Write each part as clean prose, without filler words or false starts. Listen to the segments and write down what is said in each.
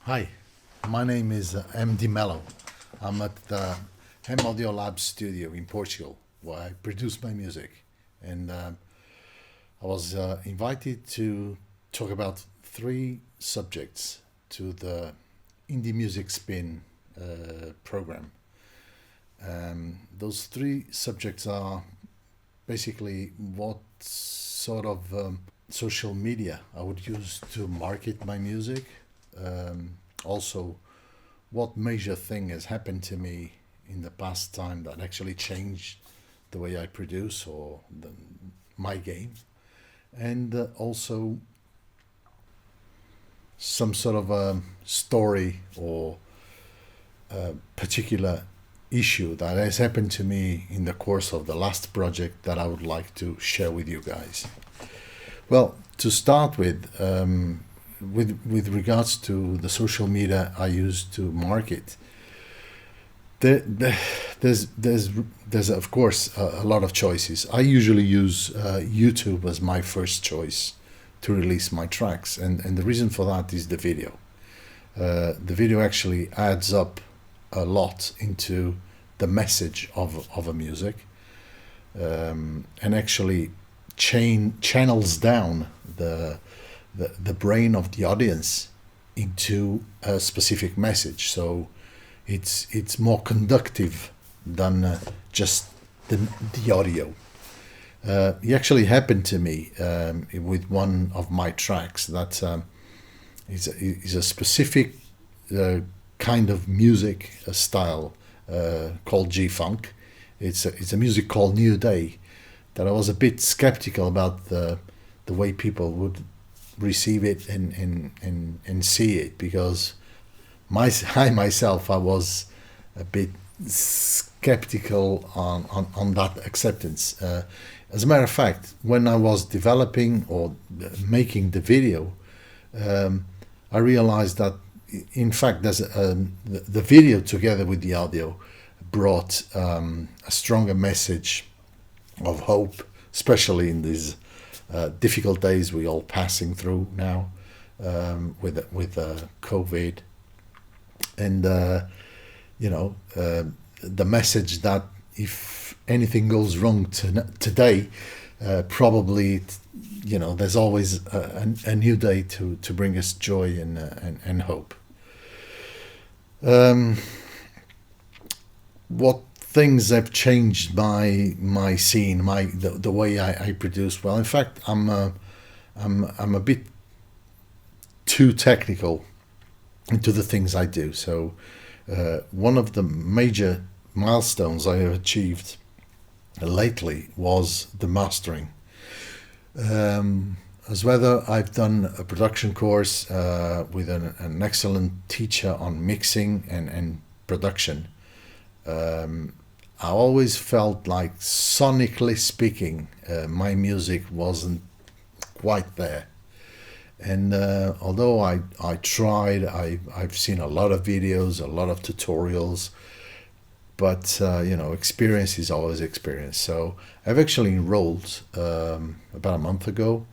Hi, my name is MD Mello. I'm at the Hem Audio Lab studio in Portugal, where I produce my music. And I was invited to talk about three subjects to the Indie Music Spin program. Those three subjects are basically what sort of social media I would use to market my music. Also, what major thing has happened to me in the past time that actually changed the way I produce or my game, and also some sort of a story or a particular issue that has happened to me in the course of the last project that I would like to share with you guys. Well, to start with regards to the social media I use to market, there, there there's of course a lot of choices. I usually use YouTube as my first choice to release my tracks, and the reason for that is the video. The video actually adds up a lot into the message of a music, and actually channels down the brain of the audience into a specific message. So it's more conductive than just the audio. It actually happened to me with one of my tracks that is a specific kind of music style called G-Funk. It's a music called New Day that I was a bit skeptical about the way people would receive it and see it, because I myself I was a bit skeptical on that acceptance. As a matter of fact, when I was developing or making the video, I realized that in fact there's the video together with the audio brought a stronger message of hope, especially in these difficult days we all passing through now with COVID, and the message that if anything goes wrong today, probably there's always a new day to bring us joy and hope. What things have changed my scene, the way I produce? Well, in fact, I'm a bit too technical into the things I do. So one of the major milestones I have achieved lately was the mastering. As whether I've done a production course with an excellent teacher on mixing and production. I always felt like, sonically speaking, my music wasn't quite there. And although I tried, I've seen a lot of videos, a lot of tutorials, but experience is always experience. So I've actually enrolled about a month ago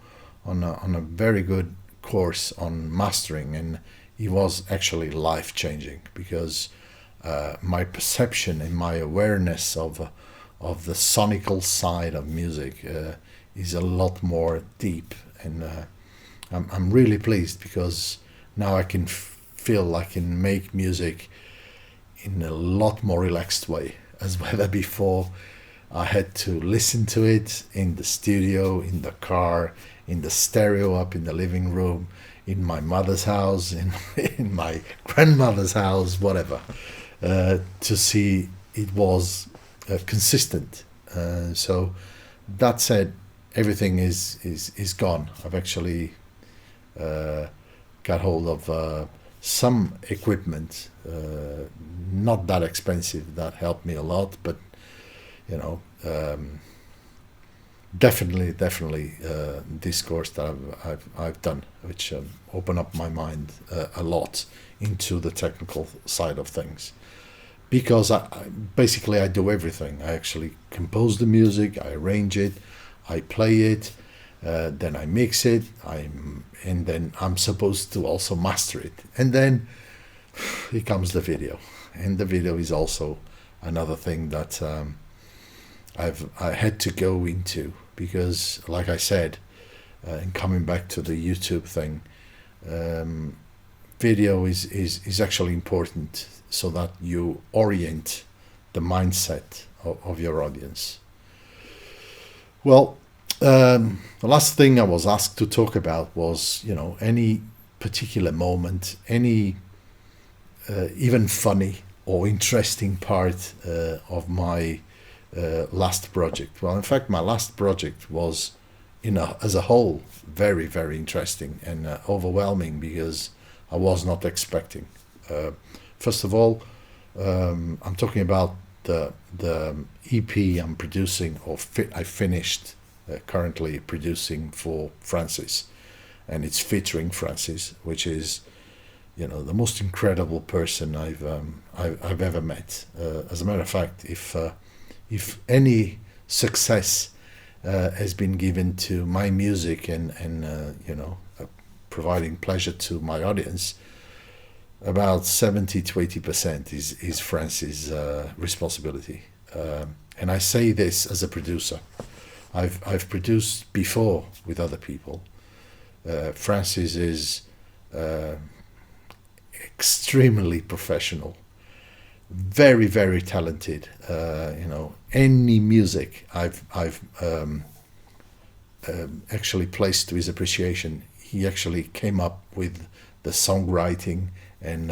on a very good course on mastering, and it was actually life changing, because my perception and my awareness of the sonical side of music is a lot more deep, and I'm really pleased, because now I can feel I can make music in a lot more relaxed way, as whether before I had to listen to it in the studio, in the car, in the stereo up in the living room, in my mother's house, in my grandmother's house, whatever, to see it was consistent. So that said, everything is gone. I've actually got hold of some equipment, not that expensive, that helped me a lot, but definitely this course that I've done, which opened up my mind a lot into the technical side of things, because basically I do everything. I actually compose the music, I arrange it, I play it, Then I mix it. And then I'm supposed to also master it. And then here comes the video, and the video is also another thing that I had to go into, because, like I said, and coming back to the YouTube thing, video is actually important so that you orient the mindset of your audience. Well, the last thing I was asked to talk about was, any particular moment, any even funny or interesting part of my last project. Well, in fact, my last project was, as a whole, very, very interesting and overwhelming, because I was not expecting. First of all, I'm talking about the EP I'm producing, or I finished currently producing for Francis, and it's featuring Francis, which is, the most incredible person I've ever met. As a matter of fact, if any success has been given to my music and providing pleasure to my audience, about 70 to 80% is Francis' responsibility. And I say this as a producer. I've produced before with other people. Francis is extremely professional, very, very talented. Any music I've actually placed to his appreciation, he actually came up with the songwriting and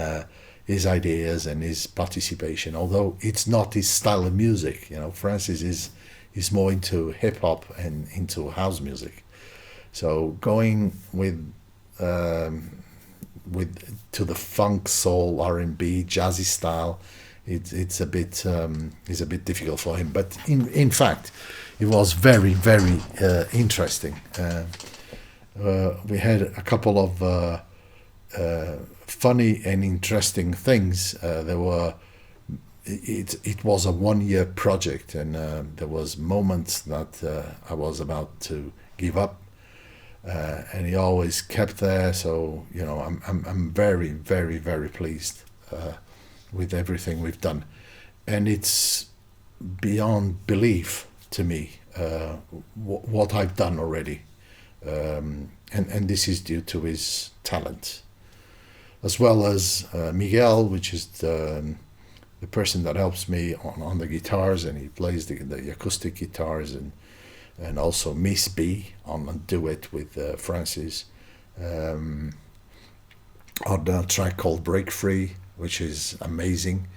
his ideas and his participation. Although it's not his style of music, Francis is more into hip hop and into house music. So going with to the funk, soul, R&B, jazzy style, it's a bit difficult for him. But in fact, it was very, very interesting. We had a couple of funny and interesting things. It was a 1-year project, and there was moments that I was about to give up, and he always kept there. So I'm very, very, very pleased with everything we've done, and it's beyond belief to me what I've done already, and this is due to his talent, as well as Miguel, which is the person that helps me on the guitars, and he plays the acoustic guitars, and also Miss B on a duet with Francis on a track called Break Free, which is amazing,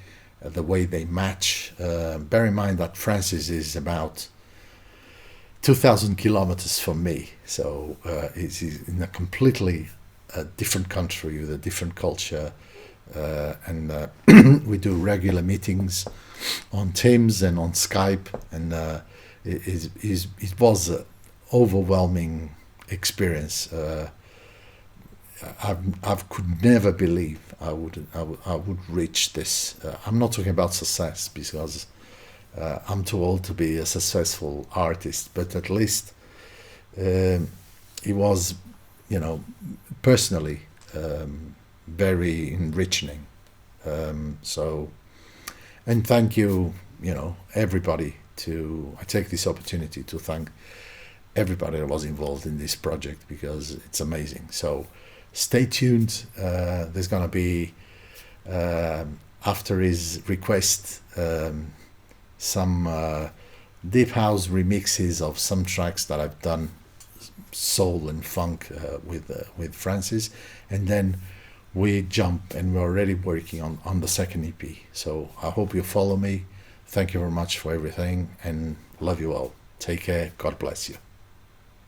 the way they match. Bear in mind that Francis is about 2,000 kilometers from me, so he's in a completely different country with a different culture, and we do regular meetings on Teams and on Skype, and it was an overwhelming experience. I could never believe I would reach this. I'm not talking about success, because I'm too old to be a successful artist, but at least it was, personally very enriching. So, and thank you, everybody. I take this opportunity to thank everybody that was involved in this project, because it's amazing. So stay tuned. There's gonna be after his request some deep house remixes of some tracks that I've done, soul and funk, with Francis, and then we jump, and we're already working on the second EP. So I hope you follow me. Thank you very much for everything, and love you all. Take care. God bless you.